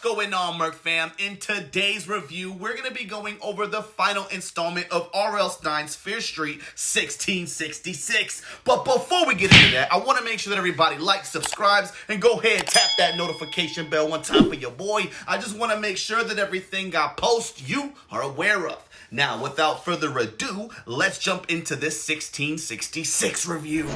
What's going on, Merc fam? In today's review, we're going to be going over the final installment of R.L. Stine's Fear Street 1666. But before we get into that, I want to make sure that everybody likes, subscribes, and go ahead and tap that notification bell one time for your boy. I just want to make sure that everything I post you are aware of. Now, without further ado, let's jump into this 1666 review.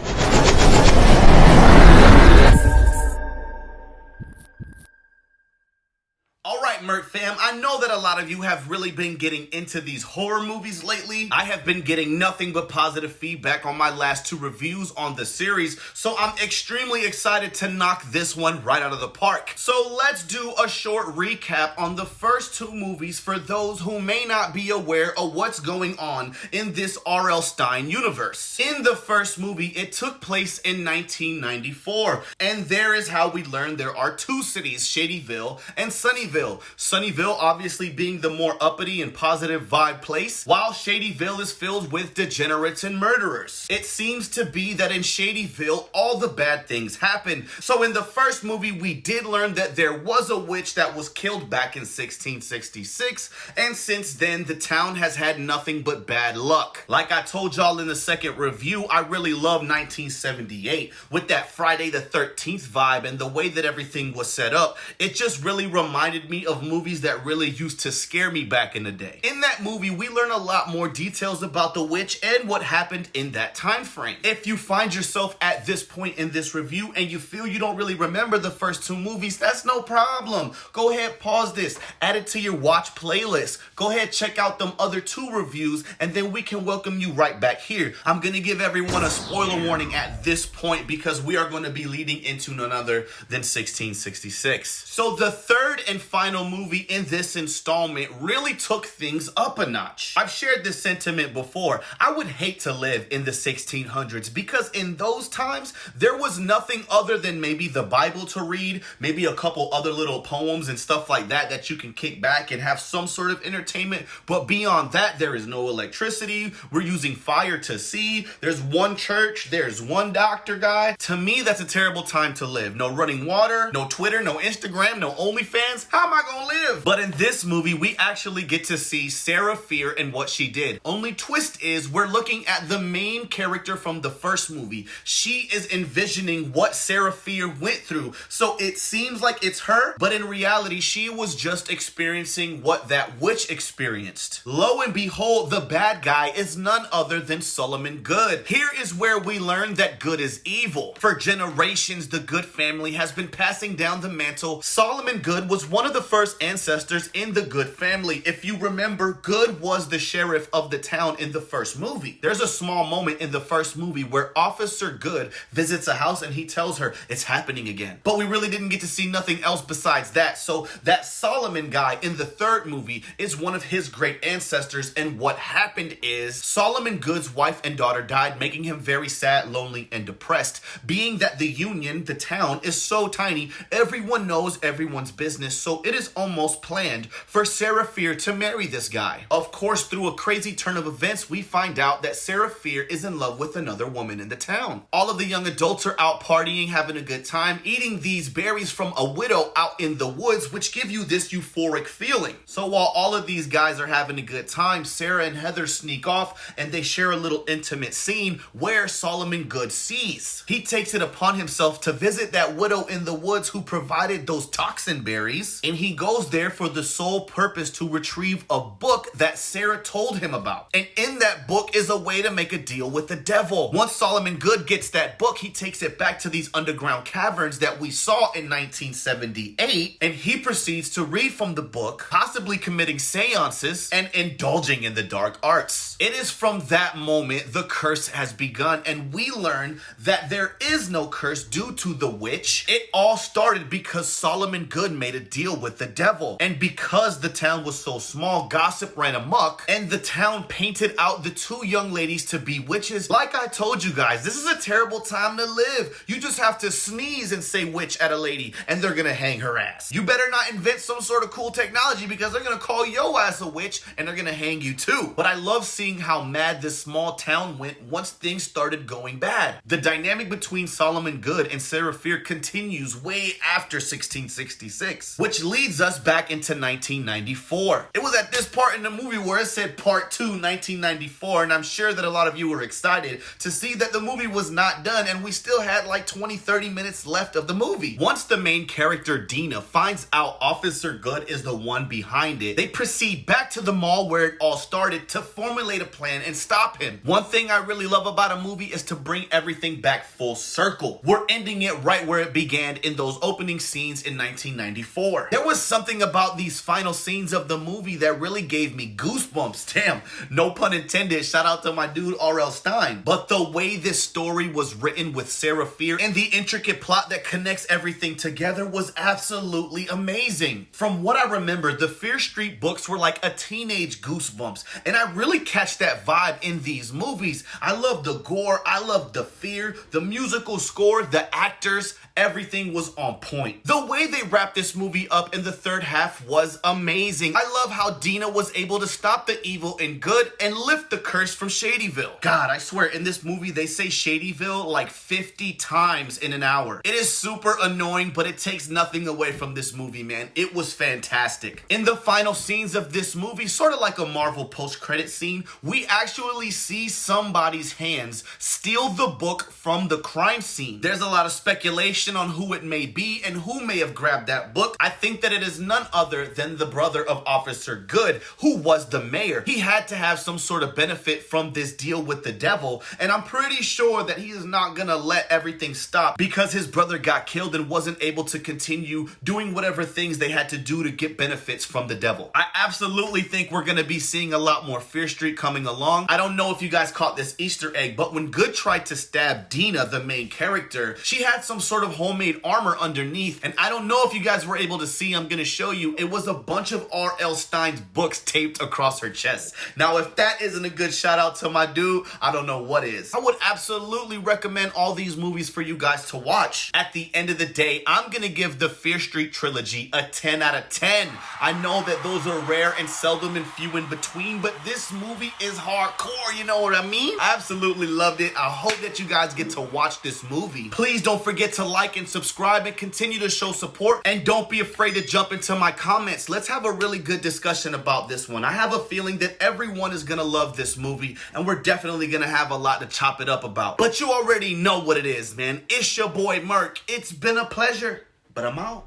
Alright, Merc fam, I know that a lot of you have really been getting into these horror movies lately. I have been getting nothing but positive feedback on my last two reviews on the series, so I'm extremely excited to knock this one right out of the park. So let's do a short recap on the first two movies for those who may not be aware of what's going on in this R.L. Stine universe. In the first movie, it took place in 1994, and there is how we learn there are two cities, Shadyville and Sunnyvale. Sunnyvale obviously being the more uppity and positive vibe place, while Shadyville is filled with degenerates and murderers. It seems to be that in Shadyville, all the bad things happen. So in the first movie, we did learn that there was a witch that was killed back in 1666, and since then, the town has had nothing but bad luck. Like I told y'all in the second review, I really love 1978 with that Friday the 13th vibe and the way that everything was set up. It just really reminded me of movies that really used to scare me back in the day. In that movie, we learn a lot more details about the witch and what happened in that time frame. If you find yourself at this point in this review and you feel you don't really remember the first two movies, that's no problem. Go ahead, pause this, add it to your watch playlist. Go ahead, check out them other two reviews, and then we can welcome you right back here. I'm gonna give everyone a spoiler warning at this point because we are going to be leading into none other than 1666. So the third and final movie in this installment really took things up a notch. I've shared this sentiment before. I would hate to live in the 1600s because in those times, there was nothing other than maybe the Bible to read, maybe a couple other little poems and stuff like that that you can kick back and have some sort of entertainment. But beyond that, there is no electricity. We're using fire to see. There's one church. There's one doctor guy. To me, that's a terrible time to live. No running water, no Twitter, no Instagram, no OnlyFans. How am I gonna live? But in this movie, we actually get to see Sarah Fier and what she did. Only twist is we're looking at the main character from the first movie. She is envisioning what Sarah Fier went through. So it seems like it's her, but in reality, she was just experiencing what that witch experienced. Lo and behold, the bad guy is none other than Solomon Good. Here is where we learn that good is evil. For generations, the Good family has been passing down the mantle. Solomon Good was one of the first ancestors in the Good family. If you remember, Good was the sheriff of the town in the first movie. There's a small moment in the first movie where Officer Good visits a house and he tells her it's happening again. But we really didn't get to see nothing else besides that. So that Solomon guy in the third movie is one of his great ancestors, and what happened is Solomon Good's wife and daughter died, making him very sad, lonely, and depressed. Being that the Union, the town, is so tiny, everyone knows everyone's business, so it is almost planned for Sarah Fier to marry this guy. Of course, through a crazy turn of events, we find out that Sarah Fier is in love with another woman in the town. All of the young adults are out partying, having a good time, eating these berries from a widow out in the woods, which give you this euphoric feeling. So while all of these guys are having a good time, Sarah and Heather sneak off and they share a little intimate scene where Solomon Good sees. He takes it upon himself to visit that widow in the woods who provided those toxin berries, and he goes there for the sole purpose to retrieve a book that Sarah told him about. And in that book is a way to make a deal with the devil. Once Solomon Good gets that book, he takes it back to these underground caverns that we saw in 1978, and he proceeds to read from the book, possibly committing seances and indulging in the dark arts. It is from that moment the curse has begun, and we learn that there is no curse due to the witch. It all started because Solomon Good made a deal with the devil. And because the town was so small, gossip ran amok, and the town painted out the two young ladies to be witches. Like I told you guys, this is a terrible time to live. You just have to sneeze and say witch at a lady, and they're gonna hang her ass. You better not invent some sort of cool technology because they're gonna call your ass a witch, and they're gonna hang you too. But I love seeing how mad this small town went once things started going bad. The dynamic between Solomon Good and Sarah Fier continues way after 1666, which leads us back into 1994. It was at this part in the movie where it said Part 2, 1994, and I'm sure that a lot of you were excited to see that the movie was not done and we still had like 20-30 minutes left of the movie. Once the main character Dina finds out Officer Good is the one behind it, they proceed back to the mall where it all started to formulate a plan and stop him. One thing I really love about a movie is to bring everything back full circle. We're ending it right where it began in those opening scenes in 1994. There was something about these final scenes of the movie that really gave me goosebumps. Damn, no pun intended. Shout out to my dude R.L. Stine. But the way this story was written with Sarah Fier and the intricate plot that connects everything together was absolutely amazing. From what I remember, the Fear Street books were like a teenage Goosebumps, and I really catch that vibe in these movies. I love the gore, I love the fear, the musical score, the actors, everything was on point. The way they wrapped this movie up in the third half was amazing. I love how Dina was able to stop the evil and good and lift the curse from Shadyville. God, I swear, in this movie, they say Shadyville like 50 times in an hour. It is super annoying, but it takes nothing away from this movie, man. It was fantastic. In the final scenes of this movie, sort of like a Marvel post-credit scene, we actually see somebody's hands steal the book from the crime scene. There's a lot of speculation on who it may be and who may have grabbed that book. I think that it is none other than the brother of Officer Good, who was the mayor. He had to have some sort of benefit from this deal with the devil, and I'm pretty sure that he is not gonna let everything stop because his brother got killed and wasn't able to continue doing whatever things they had to do to get benefits from the devil. I absolutely think we're gonna be seeing a lot more Fear Street coming along. I don't know if you guys caught this Easter egg, but when Good tried to stab Dina, the main character, she had some sort of homemade armor underneath, and I don't know if you guys were able to see. I'm gonna show you. It was a bunch of R.L. Stine's books taped across her chest. Now, if that isn't a good shout out to my dude, I don't know what is. I would absolutely recommend all these movies for you guys to watch. At the end of the day, I'm gonna give the Fear Street trilogy a 10 out of 10. I know that those are rare and seldom and few in between, but this movie is hardcore, you know what I mean? I absolutely loved it. I hope that you guys get to watch this movie. Please don't forget to like and subscribe and continue to show support, and don't be afraid to jump into my comments. Let's have a really good discussion about this one. I have a feeling that everyone is gonna love this movie, and we're definitely gonna have a lot to chop it up about. But you already know what it is, man. It's your boy Merk. It's been a pleasure, but I'm out.